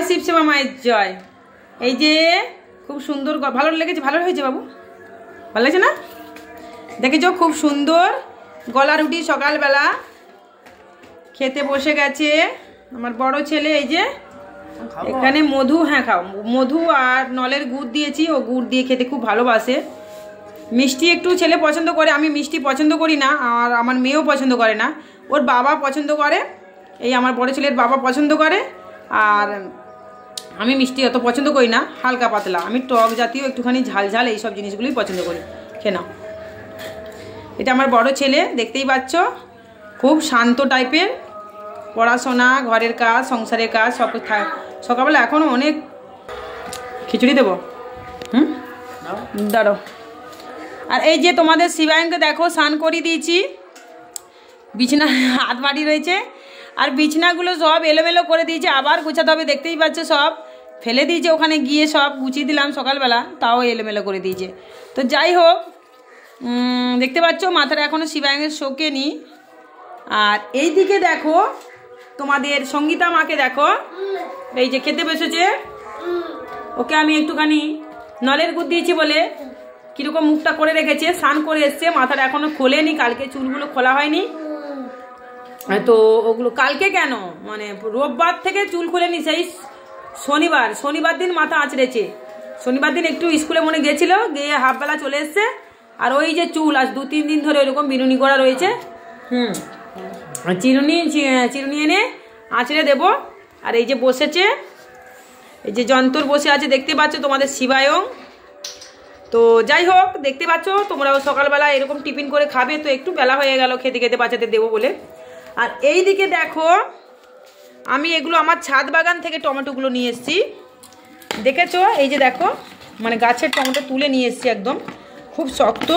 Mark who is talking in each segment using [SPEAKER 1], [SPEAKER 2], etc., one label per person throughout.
[SPEAKER 1] শিবসেবা মায়ের জয়। এই যে খুব সুন্দর, ভালো লেগেছে? ভালো হয়েছে বাবু? ভালো লাগছে না? দেখেছো খুব সুন্দর গলা রুটি সকালবেলা খেতে বসে গেছে আমার বড় ছেলে। এই যে এখানে মধু, হ্যাঁ খাও, মধু আর নলের গুড় দিয়েছি, ও গুড় দিয়ে খেতে খুব ভালোবাসে। মিষ্টি একটু ছেলে পছন্দ করে, আমি মিষ্টি পছন্দ করি না, আর আমার মেয়েও পছন্দ করে না। ওর বাবা পছন্দ করে, এই আমার বড় ছেলের বাবা পছন্দ করে, আর আমি মিষ্টি অত পছন্দ করি না, হালকা পাতলা। আমি টক জাতীয় একটুখানি ঝাল ঝাল এইসব জিনিসগুলোই পছন্দ করি। খেয়ে নাও। এটা আমার বড় ছেলে, দেখতেই পাচ্ছ, খুব শান্ত টাইপের, পড়াশোনা, ঘরের কাজ, সংসারের কাজ সব সকালবেলা। এখনও অনেক খিচুড়ি দেবো, দাঁড়ো। আর এই যে তোমাদের শিবায়নকে দেখো, স্নান করিয়ে দিয়েছি, বিছানা হাত মাটি রয়েছে, আর বিছানাগুলো সব এলোমেলো করে দিয়েছে, আবার গুছাতে হবে। দেখতেই পাচ্ছ সব ফেলে দিয়েছে, ওখানে গিয়ে সব গুছিয়ে দিলাম সকালবেলা, তাও এলোমেলো করে দিয়েছে। তো যাই হোক, দেখতে পাচ্ছ মাথাটা এখনও শিবায়নের শোকেনি। আর এই দিকে দেখো তোমাদের সঙ্গীতা মাকে দেখো, এই যে খেতে বসেছে। ওকে আমি একটুখানি নলের গুড় দিয়েছি বলে কীরকম মুখটা করে রেখেছে, স্নান করে এসছে, মাথাটা এখনও খোলেনি, কালকে চুলগুলো খোলা হয়নি। তো ওগুলো কালকে কেন, মানে রোববার থেকে চুল খুলেনি, সেই শনিবার দিন মাথা আঁচড়েছে। শনিবার দিন একটু স্কুলে মনে গেছিলো, গিয়ে হাফবেলা চলে এসছে। আর ওই যে চুল আজ 2-3 দিন ধরে ওইরকম বিনুনি করা রয়েছে। চিরুনি এনে আঁচড়ে দেবো। আর এই যে বসেছে, এই যে যন্তর বসে আছে, দেখতে পাচ্ছ তোমাদের শিবায়ং। তো যাই হোক, দেখতে পাচ্ছ তোমরাও সকালবেলা এরকম টিফিন করে খাবে, তো একটু বেলা হয়ে গেল খেতে খেতে বাচ্চাদের দেবো বলে। আর এই দিকে দেখো, আমি এগুলো আমার ছাদ বাগান থেকে টমেটোগুলো নিয়ে এসেছি, দেখেছো? এই যে দেখো, মানে গাছের টমেটো তুলে নিয়ে এসেছি, একদম খুব শক্ত।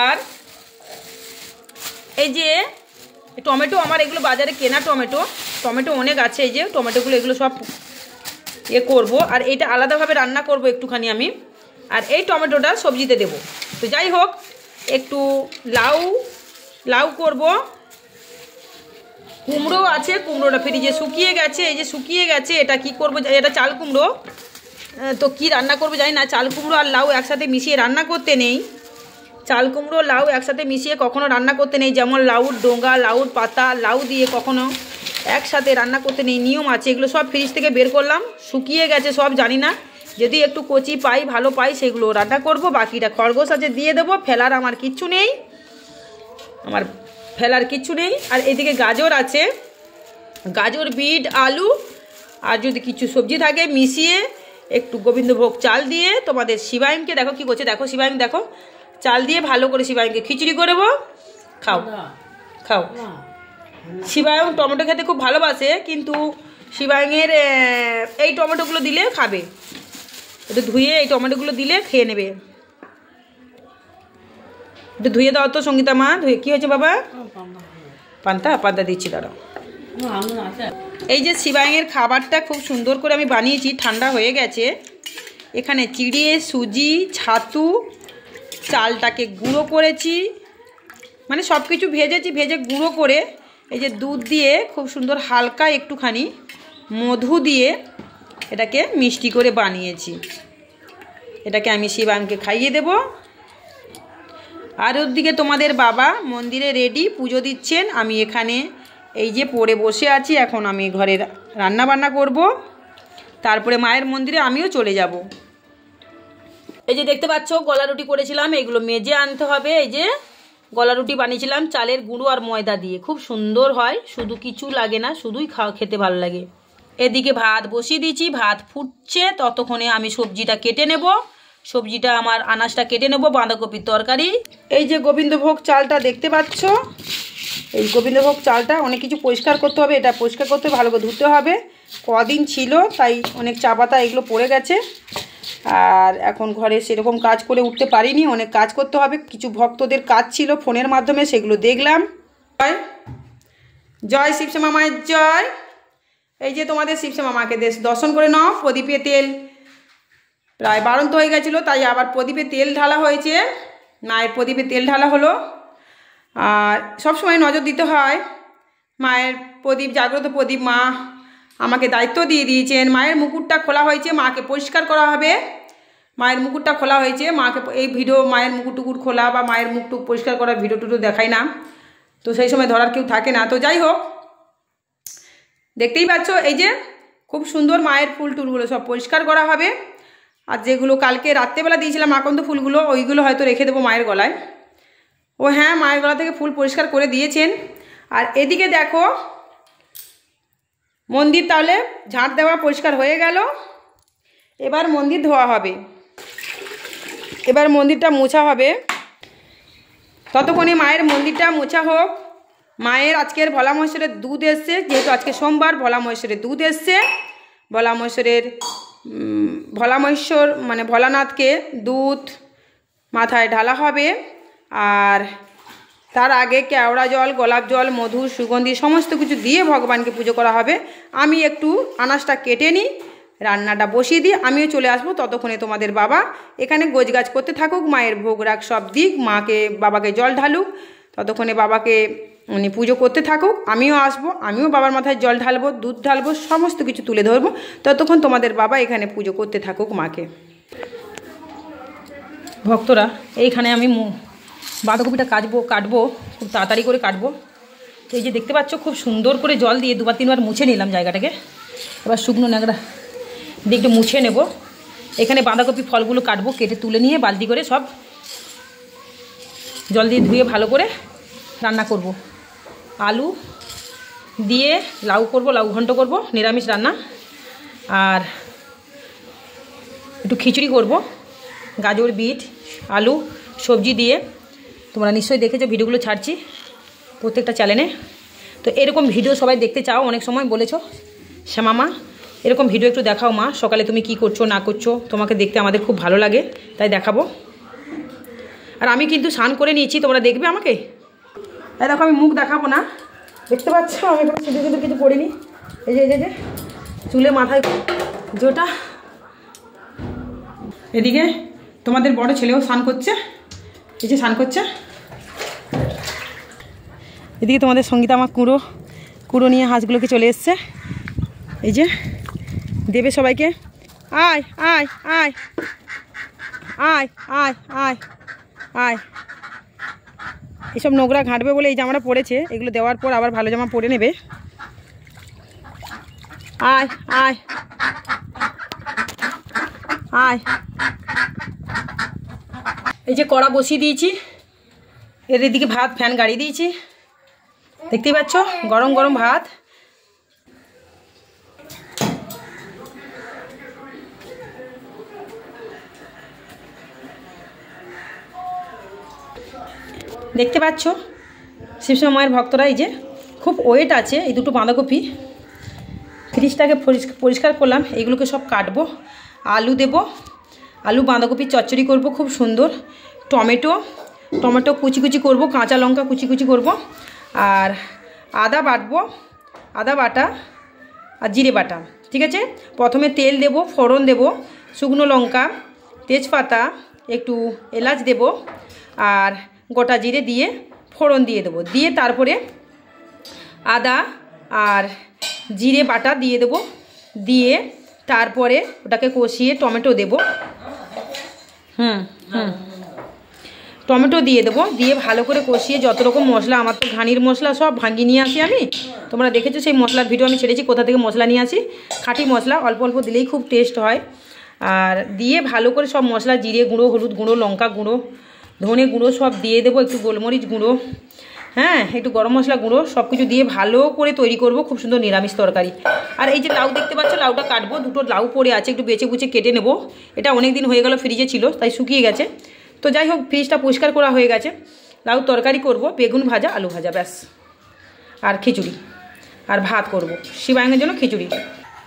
[SPEAKER 1] আর এই যে টমেটো আমার, এগুলো বাজারে কেনা টমেটো অনেক আছে। এই যে টমেটোগুলো, এগুলো সব করব, আর এটা আলাদাভাবে রান্না করব একটুখানি আমি। আর এই টমেটোটা সবজিতে দেব। তো যাই হোক, একটু লাউ করব, কুমড়ো আছে, কুমড়োটা ফ্রিজে শুকিয়ে গেছে, এই যে শুকিয়ে গেছে। এটা কি করব, এটা চাল কুমড়ো, তো কি রান্না করব জানি না। চাল কুমড়ো আর লাউ একসাথে মিশিয়ে রান্না করতে নেই, চাল কুমড়ো লাউ একসাথে মিশিয়ে কখনো রান্না করতে নেই, যেমন লাউর ডোঙ্গা, লাউর পাতা, লাউ দিয়ে কখনো একসাথে রান্না করতে নেই, নিয়ম আছে। এগুলো সব ফ্রিজ থেকে বের করলাম, শুকিয়ে গেছে সব, জানি না, যদি একটু কচি পাই, ভালো পাই, সেগুলো রান্না করব। বাকিটা খরগোশ আছে, দিয়ে দেবো। ফেলার আমার কিচ্ছু নেই, আর এদিকে গাজর আছে, গাজর, বিট, আলু, আর যদি কিছু সবজি থাকে মিশিয়ে একটু গোবিন্দভোগ চাল দিয়ে, তোমাদের শিবায়নকে দেখো কি করছে, দেখো শিবায়ন দেখো, চাল দিয়ে ভালো করে শিবায়নকে খিচুড়ি করবো। খাও। শিবায়ন টমেটো খেতে খুব ভালোবাসে, কিন্তু শিবায়নের এই টমেটোগুলো দিলে খাবে, একটু ধুয়ে এই টমেটোগুলো দিলে খেয়ে নেবে। একটু ধুয়ে দাও তো সঙ্গীতা মা, ধুয়ে। কি হয়েছে বাবা? পান্তা দিচ্ছি, দাঁড়াও। এই যে শিবায়নের খাবারটা খুব সুন্দর করে আমি বানিয়েছি, ঠান্ডা হয়ে গেছে। এখানে চিড়ে, সুজি, ছাতু, চালটাকে গুঁড়ো করেছি, মানে সব কিছু ভেজে গুঁড়ো করে, এই যে দুধ দিয়ে খুব সুন্দর হালকা একটুখানি মধু দিয়ে এটাকে মিষ্টি করে বানিয়েছি। এটাকে আমি শিবায়নকে খাইয়ে দেব। আর ওদিকে তোমাদের বাবা মন্দিরে রেডি, পুজো দিচ্ছেন। আমি এখানে এই যে পড়ে বসে আছি, এখন আমি ঘরে রান্না বান্না করব, তারপরে মায়ের মন্দিরে আমিও চলে যাব। এই যে দেখতে পাচ্ছ গলা রুটি করেছিলাম, এগুলো মেজে আনতে হবে। এই যে গলা রুটি বানিয়েছিলাম চালের গুঁড়ো আর ময়দা দিয়ে, খুব সুন্দর হয়, শুধু কিছু লাগে না, শুধুই খেতে ভালো লাগে। এদিকে ভাত বসিয়ে দিয়েছি, ভাত ফুটছে, ততক্ষণে আমি সবজিটা কেটে নেব। সবজিটা আমার আনাজটা কেটে নেব, বাঁধাকপির তরকারি। এই যে গোবিন্দভোগ চালটা দেখতে পাচ্ছ, এই গোবিন্দভোগ চালটা অনেক কিছু পরিষ্কার করতে হবে, এটা পরিষ্কার করতে ভালো করে ধুতে হবে, কদিন ছিল তাই অনেক চা পাতা এগুলো পড়ে গেছে। আর এখন ঘরে সেরকম কাজ করে উঠতে পারিনি, অনেক কাজ করতে হবে। কিছু ভক্তদের কাজ ছিল ফোনের মাধ্যমে, সেগুলো দেখলাম। জয় শিবশ্যামা মায়ের জয়। এই যে তোমাদের শিবশ্যামা মাকে দর্শন করে নাও। প্রদীপে তেল প্রায় বাড়ন্ত হয়ে গেছিলো, তাই আবার প্রদীপে তেল ঢালা হয়েছে, মায়ের প্রদীপে তেল ঢালা হলো। আর সবসময় নজর দিতে হয় মায়ের প্রদীপ, জাগ্রত প্রদীপ মা আমাকে দায়িত্ব দিয়ে দিয়েছেন। মায়ের মুকুটটা খোলা হয়েছে, মাকে পরিষ্কার করা হবে। মায়ের মুকুটটা খোলা হয়েছে, মাকে এই ভিডিও মায়ের মুকুট খোলা বা মায়ের মুখটুক পরিষ্কার করা ভিডিও টুটু দেখাই না, তো সেই সময় ধরার কেউ থাকে না। তো যাই হোক, দেখতেই পাচ্ছ এই যে খুব সুন্দর মায়ের ফুল টুলগুলো সব পরিষ্কার করা হবে। আর যেগুলো কালকে রাত্রেবেলা দিয়েছিলাম আকন্দ ফুলগুলো, ওইগুলো হয়তো রেখে দেবো মায়ের গলায়। ও হ্যাঁ, মায়ের গলা থেকে ফুল পরিষ্কার করে দিয়েছেন। আর এদিকে দেখো মন্দির তাহলে ঝাঁট দেওয়া পরিষ্কার হয়ে গেল। এবার মন্দির ধোয়া হবে, এবার মন্দিরটা মোছা হবে। ততক্ষণে মায়ের মন্দিরটা মোছা হোক। মায়ের আজকের ভোলা মহেশ্বরের দুধ এসছে, যেহেতু আজকে সোমবার, ভোলা মহেশ্বরের দুধ এসছে। ভোলা মহেশ্বর মানে ভোলানাথকে দুধ মাথায় ঢালা হবে। আর তার আগে কেওড়া জল, গোলাপ জল, মধু, সুগন্ধি সমস্ত কিছু দিয়ে ভগবানকে পুজো করা হবে। আমি একটু আনাজটা কেটে নিই, রান্নাটা বসিয়ে দিই, আমিও চলে আসবো। ততক্ষণে তোমাদের বাবা এখানে গোছগাছ করতে থাকুক, মায়ের ভোগ রাখ সব দিক, বাবাকে জল ঢালুক। ততক্ষণে বাবাকে উনি পুজো করতে থাকুক, আমিও আসবো, আমিও বাবার মাথায় জল ঢালবো, দুধ ঢালবো, সমস্ত কিছু তুলে ধরবো। ততক্ষণ তোমাদের বাবা এখানে পুজো করতে থাকুক মাকে। ভক্তরা, এইখানে আমি বাঁধাকপিটা কাটবো খুব তাড়াতাড়ি করে কাটবো। এই যে দেখতে পাচ্ছ খুব সুন্দর করে জল দিয়ে 2-3বার মুছে নিলাম জায়গাটাকে। এবার শুকনো ন্যাকড়া দিয়ে একটু মুছে নেব। এখানে বাঁধাকপি ফলগুলো কাটবো, কেটে তুলে নিয়ে বালতি করে সব জল দিয়ে ধুয়ে ভালো করে রান্না করব। আলু দিয়ে লাউ করব, লাউ ঘন্ট করব, নিরামিষ রান্না। আর একটু খিচুড়ি করব, গাজর, বিট, আলু সবজি দিয়ে। তোমরা নিশ্চয়ই দেখেছো ভিডিওগুলো ছাড়ছি প্রত্যেকটা চ্যানেলে। তো এরকম ভিডিও সবাই দেখতে চাও, অনেক সময় বলেছো শ্যামা মা এরকম ভিডিও একটু দেখাও মা, সকালে তুমি কি করছো না করছো, তোমাকে দেখতে আমাদের খুব ভালো লাগে, তাই দেখাবো। আর আমি কিন্তু স্নান করে নিয়েছি, তোমরা দেখবে আমাকে। তাই দেখো আমি মুখ দেখাবো না, দেখতে পাচ্ছ আমি কোনো সিঁদুর কিছু করিনি। এই যে চুলে মাথায় জোটা। এদিকে তোমাদের বড় ছেলেও স্নান করছে, এই যে স্নান করছে। এদিকে তোমাদের সঙ্গীতা আমার কুড়ো নিয়ে হাঁসগুলোকে চলে এসছে। এই যে দেবে সবাইকে, আয় আয় আয় আয় আয় আয় আয়। এসব নোংরা ঘাঁটবে বলে এই জামাটা পরেছে, এগুলো দেওয়ার পর আবার ভালো জামা পরে নেবে। আয় আয় আয়। এই যে কড়া বসিয়ে দিয়েছি, এর এদিকে ভাত ফ্যান গাড়িয়ে দিয়েছি, দেখতেই পাচ্ছ গরম গরম ভাত। দেখতে পাচ্ছ শিবশ্যামা মায়ের ভক্তরা, এই যে খুব ওয়েট আছে এই দুটো বাঁধাকপি। ফ্রিজটাকে পরিষ্কার করলাম, এইগুলোকে সব কাটবো। আলু দেব, আলু বাঁধাকপি চচ্চড়ি করব খুব সুন্দর। টমেটো কুচি করব, কাঁচা লঙ্কা কুচি করব। আর আদা বাটবো, আদা বাটা আর জিরে বাটা। ঠিক আছে, প্রথমে তেল দেব, ফোড়ন দেব, শুকনো লঙ্কা, তেজপাতা, একটু এলাচ দেব আর গোটা জিরে দিয়ে ফোড়ন দিয়ে দেবো। দিয়ে তারপরে আদা আর জিরে বাটা দিয়ে দেবো, দিয়ে তারপরে ওটাকে কষিয়ে টমেটো দেব। টমেটো দিয়ে দেবো, দিয়ে ভালো করে কষিয়ে যত রকম মশলা, আমার তো ঘানির মশলা সব ভাঙিয়ে নিয়ে আসি আমি, তোমরা দেখেছো সেই মশলার ভিডিও আমি ছেড়েছি কোথা থেকে মশলা নিয়ে আসি। খাঁটি মশলা অল্প অল্প দিলেই খুব টেস্ট হয়। আর দিয়ে ভালো করে সব মশলা, জিরে গুঁড়ো, হলুদ গুঁড়ো, লঙ্কা গুঁড়ো, ধনে গুঁড়ো সব দিয়ে দেবো, একটু গোলমরিচ গুঁড়ো, হ্যাঁ একটু গরম মশলা গুঁড়ো, সব কিছু দিয়ে ভালো করে তৈরি করব খুব সুন্দর নিরামিষ তরকারি। আর এই যে লাউ দেখতে পাচ্ছ, লাউটা কাটবো, দুটো লাউ পড়ে আছে, একটু বেছে বুছে কেটে নেব। এটা অনেক দিন হয়ে গেল ফ্রিজে ছিল, তাই শুকিয়ে গেছে। তো যাই হোক, ফ্রিজটা পরিষ্কার করা হয়ে গেছে। লাউ তরকারি করব, বেগুন ভাজা, আলু ভাজা, ব্যাস। আর খিচুড়ি আর ভাত করব, শিবায়নের জন্য খিচুড়ি।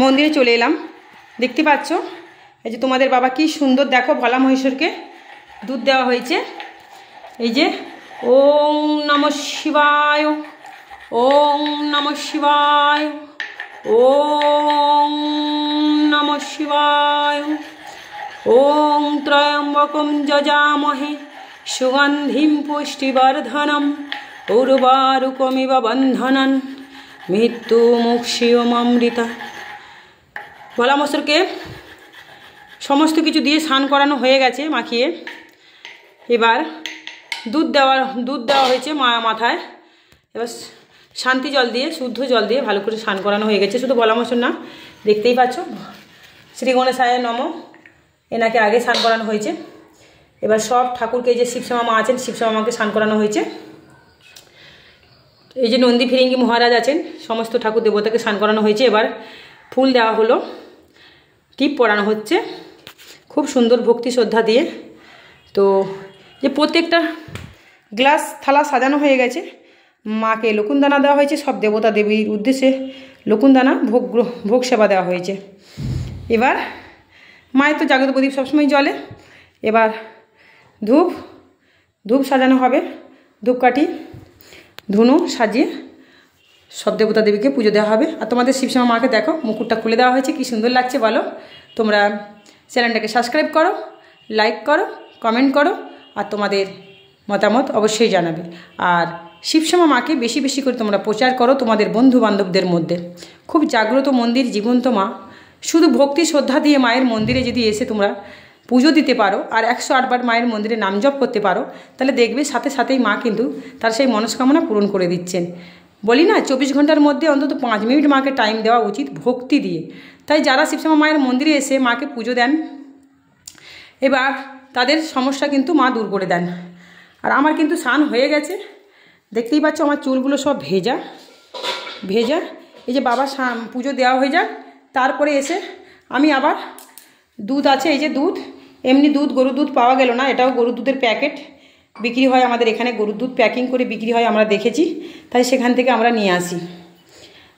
[SPEAKER 1] মন্দিরে চলে এলাম, দেখতে পাচ্ছ এই যে তোমাদের বাবা কি সুন্দর, দেখো ভোলা মহেশ্বরকে দুধ দেওয়া হয়েছে। এই যে ওম নমঃ শিবায়, ওম নমঃ শিবায়, ওম নমঃ শিবায়, ওম ত্রয়ম্বকম যজামহে সুগন্ধিম পুষ্টিবর্ধনম উর্বারুকমিব বন্ধনন মৃত্যু মুক্ষিয়মৃতা। ভোলা মশরকে সমস্ত কিছু দিয়ে স্নান করানো হয়ে গেছে মাখিয়ে। এবার দুধ দেওয়া হয়েছে মাথায়। এবার শান্তি জল দিয়ে, শুদ্ধ জল দিয়ে ভালো করে স্নান করানো হয়ে গেছে। শুধু ভোলা মশর না, দেখতেই পাচ্ছ শ্রী গণেশায় নম, এনাকে আগে স্নান করানো হয়েছে। এবার সব ঠাকুরকে, এই যে শিবশ্যামা মা আছেন, শিবশ্যামা মাকে স্নান করানো হয়েছে। এই যে নন্দী ফিরিঙ্গি মহারাজ আছেন, সমস্ত ঠাকুর দেবতাকে স্নান করানো হয়েছে। এবার ফুল দেওয়া হলো, টিপ পরানো হচ্ছে খুব সুন্দর ভক্তি শ্রদ্ধা দিয়ে। তো যে প্রত্যেকটা গ্লাস থালা সাজানো হয়ে গেছে। মাকে লকুনদানা দেওয়া হয়েছে, সব দেবতা দেবীর উদ্দেশ্যে লকুনদানা ভোগ সেবা দেওয়া হয়েছে। এবার মায়ের তো জাগ্রত প্রদীপ সবসময় জ্বলে। এবার ধূপ সাজানো হবে, ধূপকাঠি ধুনো সাজিয়ে সব দেবতা দেবীকে পুজো দেওয়া হবে। আর তোমাদের শিবশ্যামা মাকে দেখো, মুকুটটা খুলে দেওয়া হয়েছে, কি সুন্দর লাগছে বলো। তোমরা চ্যানেলটাকে সাবস্ক্রাইব করো, লাইক করো, কমেন্ট করো, আর তোমাদের মতামত অবশ্যই জানাবে। আর শিবশ্যামা মাকে বেশি বেশি করে তোমরা প্রচার করো তোমাদের বন্ধু বান্ধবদের মধ্যে। খুব জাগ্রত মন্দির, জীবন্ত মা। শুধু ভক্তি শ্রদ্ধা দিয়ে মায়ের মন্দিরে যদি এসে তোমরা পুজো দিতে পারো আর 108 বার মায়ের মন্দিরে নাম জপ করতে পারো, তাহলে দেখবে সাথে সাথেই মা কিন্তু তার সেই মনস্কামনা পূরণ করে দিচ্ছেন। বলি না, 24 ঘন্টার মধ্যে অন্তত 5 মিনিট মাকে টাইম দেওয়া উচিত ভক্তি দিয়ে। তাই যারা শিবশ্যামা মায়ের মন্দিরে এসে মাকে পুজো দেন, এবার তাদের সমস্যা কিন্তু মা দূর করে দেন। আর আমার কিন্তু স্নান হয়ে গেছে, দেখতেই পাচ্ছ আমার চুলগুলো সব ভেজা। এই যে বাবা পুজো দেওয়া হয়ে যাক, তারপরে এসে আমি আবার দুধ আছে, এই যে দুধ, এমনি দুধ, গরুর দুধ পাওয়া গেল না, এটাও গরুর দুধের প্যাকেট বিক্রি হয় আমাদের এখানে, গরুর দুধ প্যাকিং করে বিক্রি হয়, আমরা দেখেছি, তাই সেখান থেকে আমরা নিয়ে আসি।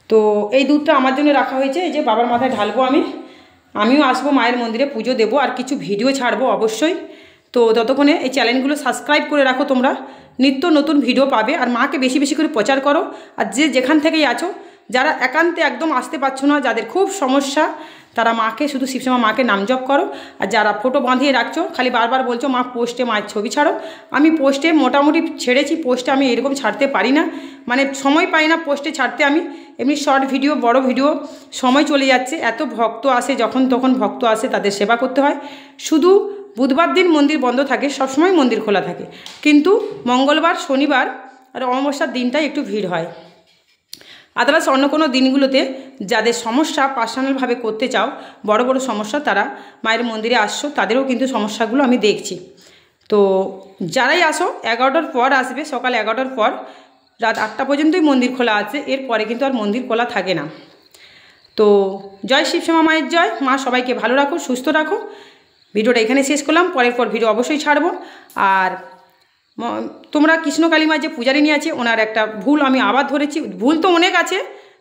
[SPEAKER 1] তো এই দুধটা আমার জন্য রাখা হয়েছে, এই যে বাবার মাথায় ঢালবো আমিও আসবো মায়ের মন্দিরে পুজো দেবো, আর কিছু ভিডিও ছাড়বো অবশ্যই। তো ততক্ষণে এই চ্যানেলগুলো সাবস্ক্রাইব করে রাখো, তোমরা নিত্য নতুন ভিডিও পাবে। আর মাকে বেশি বেশি করে প্রচার করো। আর যেখান থেকেই আছো, যারা একান্তে একদম আসতে পারছো না, যাদের খুব সমস্যা, তারা মাকে, শুধু শিবশ্যামা মাকে নাম জপ করো। আর যারা ফটো বাঁধিয়ে রাখছো, খালি বারবার বলছো মা পোস্টে মায়ের ছবি ছাড়ো, আমি পোস্টে মোটামুটি ছেড়েছি। পোস্টে আমি এরকম ছাড়তে পারি না, মানে সময় পাই না পোস্টে ছাড়তে। আমি এমনি শর্ট ভিডিও, বড় ভিডিও, সময় চলে যাচ্ছে। এত ভক্ত আসে, যখন তখন ভক্ত আসে, তাদের সেবা করতে হয়। শুধু বুধবার দিন মন্দির বন্ধ থাকে, সবসময় মন্দির খোলা থাকে, কিন্তু মঙ্গলবার, শনিবার আর অমাবস্যার দিনটাই একটু ভিড় হয়। আদারওয়াইজ অন্য কোনো দিনগুলোতে যাদের সমস্যা পার্সোনালভাবে করতে চাও, বড় বড় সমস্যা, তারা মায়ের মন্দিরে আসছো, তাদেরও কিন্তু সমস্যাগুলো আমি দেখছি। তো যারাই আসো 11টার পর আসবে, সকাল 11টার পর রাত 8টা পর্যন্তই মন্দির খোলা আছে, এরপরে কিন্তু আর মন্দির খোলা থাকে না। তো জয় শিবশ্যামা মায়ের জয়। মা সবাইকে ভালো রাখো, সুস্থ রাখো। ভিডিওটা এখানে শেষ করলাম, পরের ভিডিও অবশ্যই ছাড়বো। আর তোমরা কৃষ্ণকালী মা যে পূজারিনী আছে, ওনার একটা ভুল আমি আবার ধরেছি। ভুল তো অনেক আছে,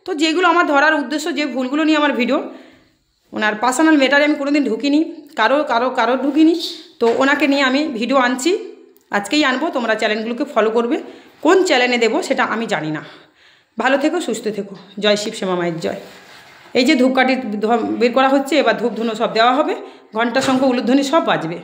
[SPEAKER 1] তো যেগুলো আমার ধরার উদ্দেশ্য, যে ভুলগুলো নিয়ে আমার ভিডিও, ওনার পার্সোনাল ম্যাটারে আমি কোনোদিন ঢুকিনি, কারো ঢুকিনি। তো ওনাকে নিয়ে আমি ভিডিও আনছি, আজকেই আনবো। তোমরা চ্যানেলগুলোকে ফলো করবে, কোন চ্যানেলে দেবো সেটা আমি জানি না। ভালো থেকো, সুস্থ থেকো। জয় শিবশ্যামা মায়ের জয়। এই যে ধূপকাঠি বের করা হচ্ছে, এবার ধূপ ধুনো সব দেওয়া হবে, ঘণ্টা, শঙ্খ, উলুধ্বনি সব বাজবে।